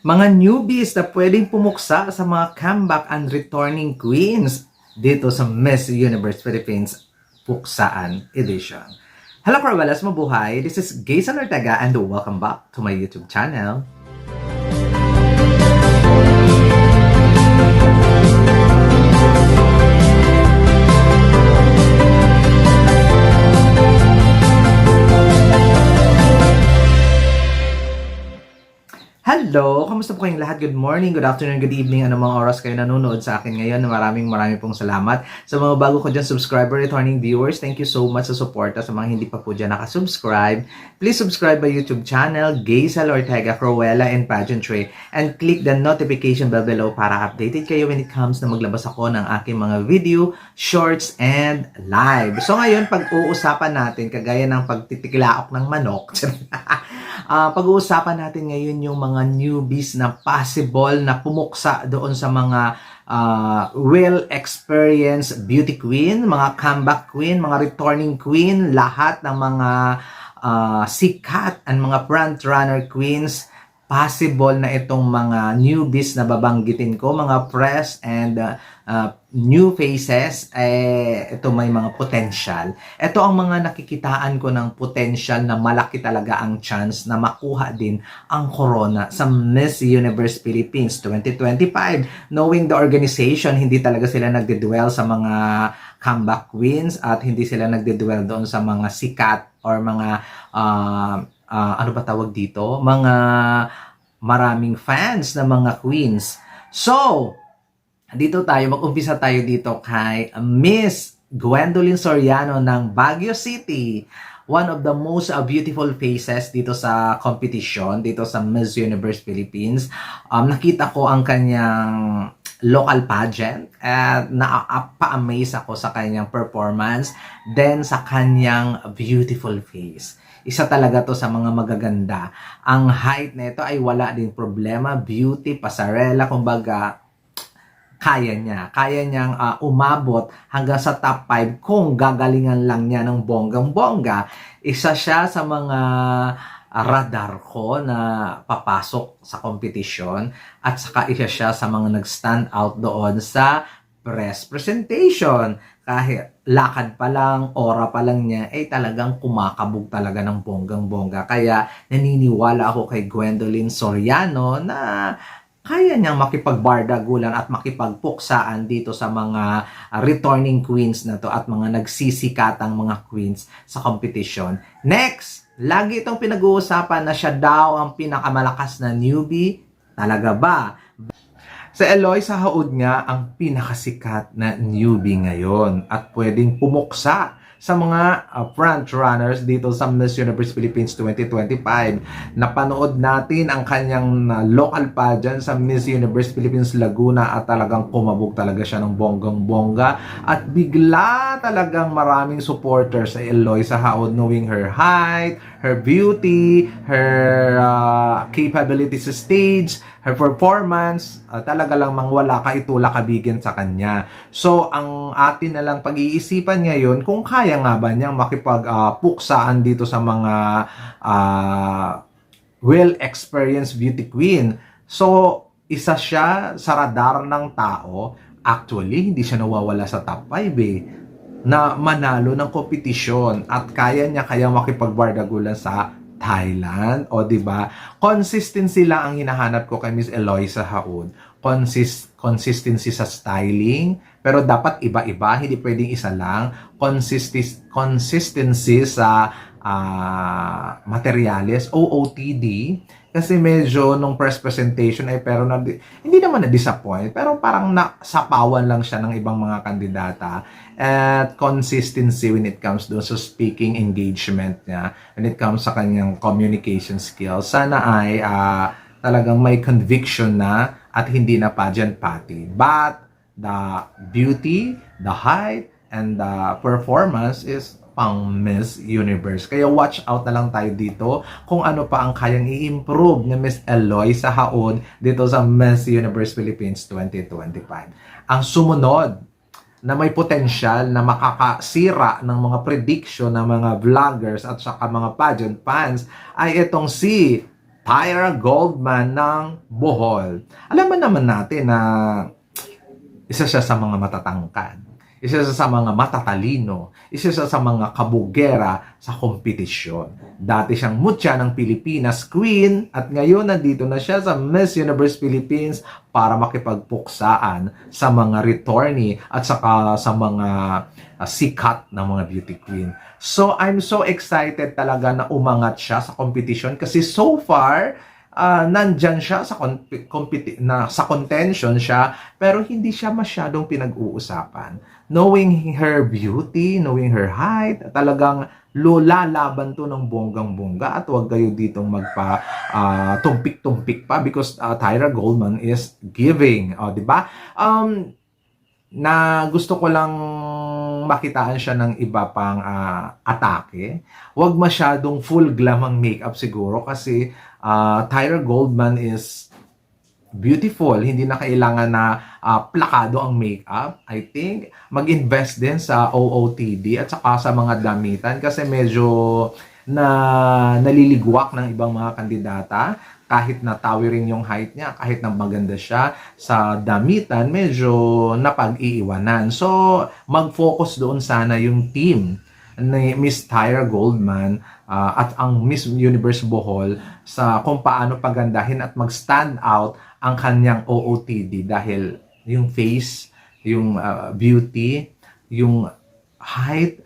Mga newbies na pwedeng pumuksa sa mga comeback and returning queens dito sa Miss Universe Philippines Puksaan Edition. Hello Carvelas, mabuhay! This is Gayson Ortega and welcome back to my YouTube channel. Hello! Kamusta po kayong lahat? Good morning, good afternoon, good evening. Anong mga oras kayo nanonood sa akin ngayon? Maraming pong salamat. Sa mga bago ko dyan subscriber, returning viewers, thank you so much sa suporta. Sa mga hindi pa po dyan nakasubscribe, please subscribe my YouTube channel, Gayson Ortega, Cruella and Pageantry, and click the notification bell below para updated kayo when it comes na maglabas ako ng aking mga video, shorts, and live. So ngayon, pag-uusapan natin, kagaya ng pagtitiklaok ng manok, pag-uusapan natin ngayon yung mga newbies na possible na pumuksa doon sa mga well experienced beauty queen, mga comeback queen, mga returning queen, lahat ng mga sikat and mga front runner queens. Possible na itong mga newbies na babanggitin ko, mga fresh and new faces, ito may mga potential. Ito ang mga nakikitaan ko ng potential na malaki talaga ang chance na makuha din ang corona sa Miss Universe Philippines 2025. Knowing the organization, hindi talaga sila nagdedwell sa mga comeback queens at hindi sila nagdedwell doon sa mga sikat or mga ano ba tawag dito? Mga maraming fans na mga queens. So, dito tayo, mag-umpisa tayo dito kay Miss Gwendolyn Soriano ng Baguio City. One of the most beautiful faces dito sa competition, dito sa Miss Universe Philippines. Nakita ko ang kanyang local pageant at pa-amaze ako sa kanyang performance, then sa kanyang beautiful face. Isa talaga to sa mga magaganda. Ang height nito ay wala din problema, beauty, pasarela, kumbaga kaya niya. Kaya niyang umabot hanggang sa top 5 kung gagalingan lang niya ng bonggang-bongga. Isa siya sa mga radar ko na papasok sa kompetisyon at saka isa siya sa mga nag-stand out doon sa press presentation. Kahit lakad pa lang, ora pa lang niya, talagang kumakabog talaga ng bonggang-bongga. Kaya naniniwala ako kay Gwendolyn Soriano na kaya niyang makipagbardagulan at makipagpuksaan dito sa mga returning queens na to at mga nagsisikatang mga queens sa competition. Next, lagi itong pinag-uusapan na siya daw ang pinakamalakas na newbie. Talaga ba? Sa Eloisa Haud nga ang pinakasikat na newbie ngayon at pwedeng pumuksa sa mga front runners dito sa Miss Universe Philippines 2025. Napanood natin ang kanyang local pageant sa Miss Universe Philippines Laguna at talagang kumabog talaga siya ng bonggang-bongga at bigla talagang maraming supporters sa Eloisa Haud knowing her height, her beauty, her capabilities sa stage, her performance, talaga lang wala ka itula kabigin sa kanya. So, ang atin na lang pag-iisipan ngayon, kung kaya nga ba niyang makipagpuksaan dito sa mga well-experienced beauty queen. So, isa siya sa radar ng tao. Actually, hindi siya nawawala sa top 5 na manalo ng kompetisyon at kaya niya makipagbardagulan sa Thailand, o di ba? Consistency lang ang hinahanap ko kay Miss Eloisa Haud. Consistency sa styling, pero dapat iba-iba, hindi pwedeng isa lang. Consistency sa materyales, OOTD, kasi medyo nung press presentation pero hindi naman na-disappoint, pero parang nasapawan lang siya ng ibang mga kandidata. At consistency when it comes doon sa speaking engagement niya, when it comes sa kanyang communication skills, sana ay talagang may conviction na at hindi na pageant party. But the beauty, the height, and the performance is pang Miss Universe. Kaya watch out na lang tayo dito kung ano pa ang kayang i-improve ni Miss Eloisa Haud dito sa Miss Universe Philippines 2025. Ang sumunod na may potensyal na makakasira ng mga prediction ng mga vloggers at saka mga pageant fans ay itong si Tyra Goldman ng Bohol. Alam mo naman natin na isa siya sa mga matatangkad, isa siya sa mga matatalino, isa siya sa mga kabugera sa kompetisyon. Dati siyang mutya ng Pilipinas Queen at ngayon nandito na siya sa Miss Universe Philippines para makipagpuksaan sa mga returnee at saka sa mga sikat na mga beauty queen. So I'm so excited talaga na umangat siya sa competition kasi so far nandyan siya sa sa contention siya pero hindi siya masyadong pinag-uusapan. Knowing her beauty, knowing her height, talagang lalaban to ng bonggang-bongga at huwag kayo ditong magpa tumpik-tumpik pa because Tyra Goldman is giving, di ba? Na gusto ko lang makitaan siya ng iba pang atake. Huwag masyadong full glam ang makeup siguro kasi Tyra Goldman is beautiful. Hindi na kailangan na plakado ang makeup. I think mag-invest din sa OOTD at saka sa mga damitan kasi medyo naliligwak ng ibang mga kandidata. Kahit na towering yung height niya, kahit na maganda siya sa damitan, medyo napag-iiwanan. So, mag-focus doon sana yung team ni Miss Tyra Goldman at ang Miss Universe Bohol sa kung paano pagandahin at mag-stand out ang kanyang OOTD dahil yung face, yung beauty, yung height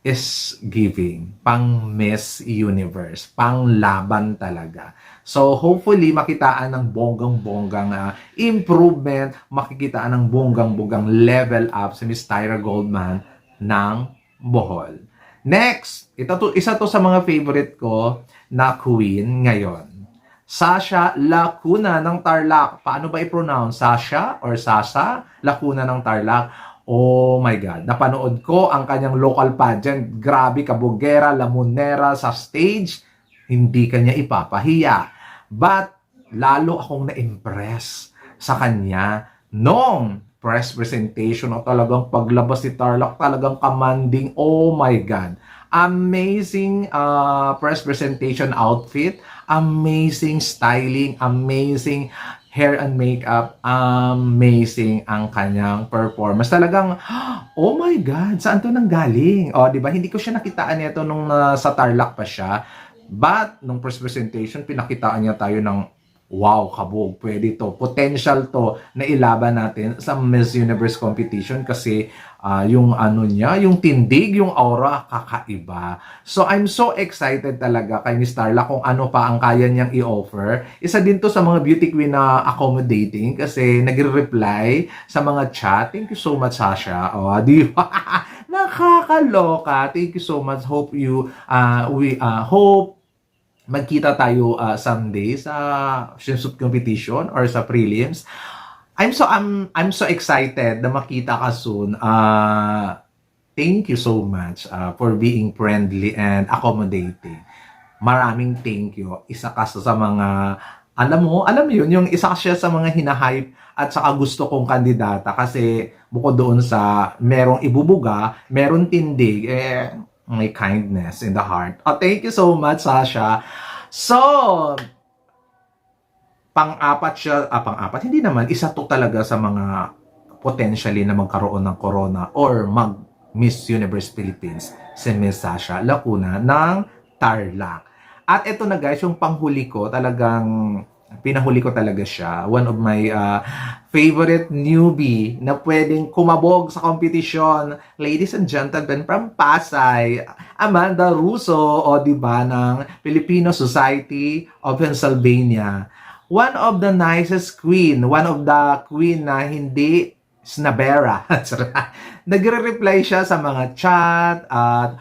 is giving. Pang Miss Universe. Pang laban talaga. So, hopefully, makitaan ng bonggang-bonggang improvement, makikitaan ng bonggang-bonggang level up si Miss Tyra Goldman ng Bohol. Next, isa to sa mga favorite ko na queen ngayon. Sasha Lacuna ng Tarlac. Paano ba i-pronounce? Sasha or Sasa Lacuna ng Tarlac? Oh my God. Napanood ko ang kanyang local pageant. Grabe, kabugera, lamunera sa stage. Hindi kanya ipapahiya. But, lalo akong na-impress sa kanya nung press presentation o talagang paglabas ni Tarlac, talagang commanding. Oh my God. Amazing press presentation outfit. Amazing styling. Amazing hair and makeup, amazing ang kanyang performance. Talagang, oh my God, saan to nanggaling? O, di ba? Hindi ko siya nakitaan nito nung sa Tarlac pa siya. But, nung first presentation, pinakitaan niya tayo ng, wow, kabog, pwede to. Potential to na ilaban natin sa Miss Universe competition kasi yung ano niya, yung tindig, yung aura, kakaiba. So, I'm so excited talaga kay Miss Tarlac kung ano pa ang kaya niyang i-offer. Isa din to sa mga beauty queen na accommodating kasi nagre-reply sa mga chat. Thank you so much, Sasha. O, di ba? Nakakaloka. Thank you so much. Hope we hope magkita tayo someday sa swimsuit competition or sa prelims. I'm so excited na makita ka soon. Thank you so much for being friendly and accommodating. Maraming thank you. Isa ka sa mga alam mo yun, yung isa siya sa mga hinahype at saka gusto kong kandidata kasi bukod doon sa merong ibubuga, merong tindig, may kindness in the heart. Oh, thank you so much, Sasha. So, pang-apat, hindi naman, isa to talaga sa mga potentially na magkaroon ng corona or mag-Miss Universe Philippines, si Miss Sasha Lacuna ng Tarlac. At ito na guys, yung panghuli ko, pinahuli ko talaga siya. One of my favorite newbie na pwedeng kumabog sa competition. Ladies and gentlemen, from Pasay, Amanda Russo, o diba, ng Filipino Society of Pennsylvania. One of the nicest queen, one of the queen na hindi snabera. Nagre-reply siya sa mga chat at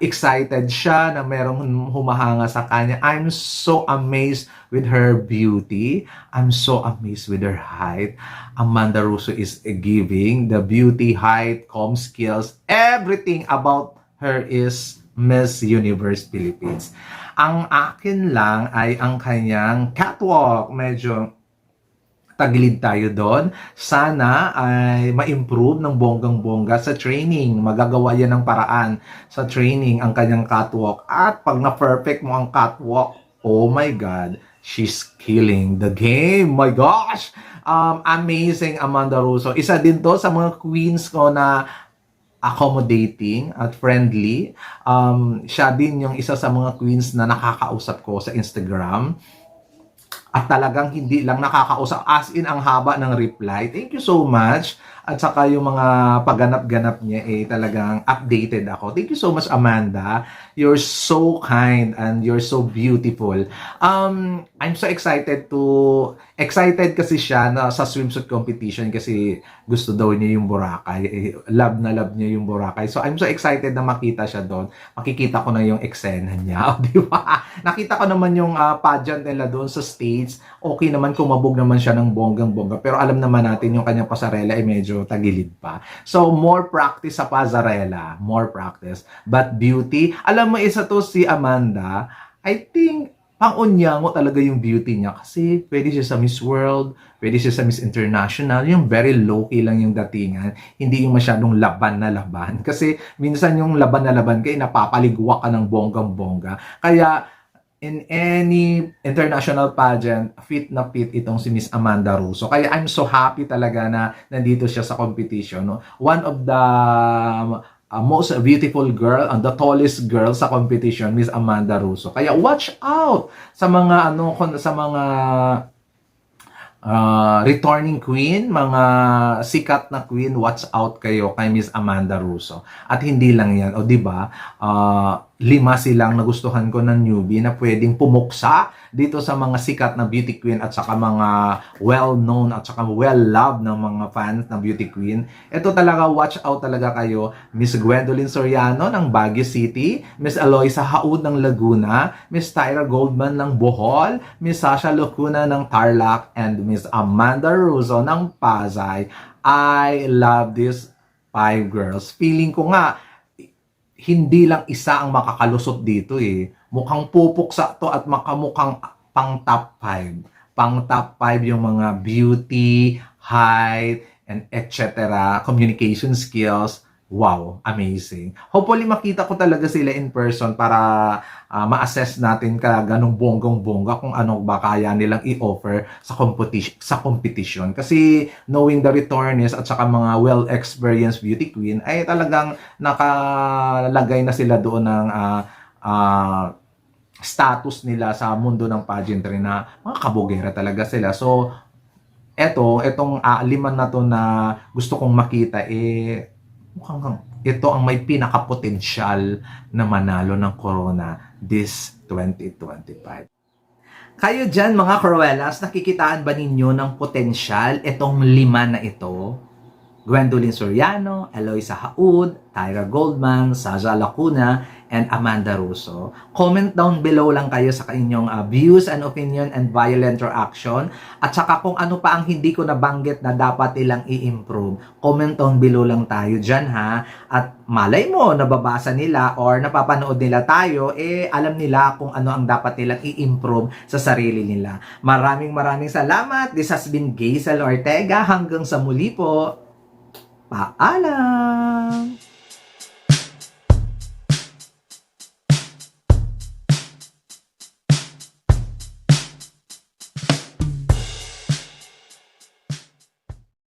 excited siya na merong humahanga sa kanya. I'm so amazed with her beauty. I'm so amazed with her height. Amanda Russo is giving the beauty, height, comm skills, everything about her is Miss Universe Philippines. Ang akin lang ay ang kanyang catwalk. Medyo tagilid tayo doon. Sana ay ma-improve ng bonggang-bongga sa training. Magagawa yan ng paraan sa training ang kanyang catwalk. At pag na-perfect mo ang catwalk, Oh my God, she's killing the game. My gosh! Amazing Amanda Russo. Isa din to sa mga queens ko na accommodating at friendly. Siya din yung isa sa mga queens na nakakausap ko sa Instagram. At talagang hindi lang nakakausap, as in ang haba ng reply. Thank you so much. At saka yung mga pagganap-ganap niya talagang updated ako. Thank you so much, Amanda. You're so kind and you're so beautiful. I'm so excited kasi siya na sa swimsuit competition kasi gusto daw niya yung Boracay. Love na love niya yung Boracay. So I'm so excited na makita siya doon. Makikita ko na yung eksena niya. Di ba? Nakita ko naman yung pageant nila doon sa stage. Okay naman, kumabog naman siya ng bonggang-bongga. Pero alam naman natin yung kanyang pasarela ay medyo tagilid pa. So, more practice sa pasarela. More practice. But beauty, alam mo, isa to si Amanda, I think, pang-unyango talaga yung beauty niya. Kasi pwede siya sa Miss World, pwede siya sa Miss International, yung very low-key lang yung datingan. Hindi yung masyadong laban na laban. Kasi minsan yung laban na laban kayo, napapaligwa ka ng bonggang-bongga. Kaya, in any international pageant, fit na fit itong si Miss Amanda Russo. Kaya I'm so happy talaga na nandito siya sa competition. No? One of the most beautiful girl and the tallest girl sa competition, Miss Amanda Russo. Kaya watch out sa mga returning queen, mga sikat na queen, watch out kayo kay Miss Amanda Russo. At hindi lang yan, o di ba? 5 silang nagustuhan ko ng newbie na pwedeng pumuksa dito sa mga sikat na beauty queen at saka mga well-known at saka well-loved ng mga fans ng beauty queen. Ito talaga, watch out talaga kayo. Miss Gwendolyn Soriano ng Baguio City, Miss Eloisa Haud ng Laguna, Miss Tyra Goldman ng Bohol, Miss Sasha Locuna ng Tarlac, and Miss Amanda Russo ng Pasay. I love these 5 girls. Feeling ko nga, hindi lang isa ang makakalusot dito eh. Mukhang pupuksa to at makamukhang pang top 5. Pang top 5 yung mga beauty, height, and etc. Communication skills. Wow, amazing. Hopefully makita ko talaga sila in person para ma-assess natin ka ganong bonggong-bongga kung ano ba kaya nilang i-offer sa competition. Kasi knowing the returners at saka mga well-experienced beauty queen ay talagang nakalagay na sila doon ng status nila sa mundo ng pageantry na mga kabogera talaga sila. So, etong 5 na to na gusto kong makita mukhang ito ang may pinaka-potensyal na manalo ng Corona this 2025. Kayo dyan mga Cruellas, nakikitaan ba ninyo ng potensyal itong 5 na ito? Gwendolyn Soriano, Eloisa Haud, Tyra Goldman, Sasha Lacuna, and Amanda Russo. Comment down below lang kayo sa inyong views and opinion and violent reaction. At saka kung ano pa ang hindi ko nabanggit na dapat nilang i-improve. Comment down below lang tayo dyan ha. At malay mo, nababasa nila or napapanood nila tayo, alam nila kung ano ang dapat nilang i-improve sa sarili nila. Maraming salamat. This has been Gazel Ortega. Hanggang sa muli po. Paalam!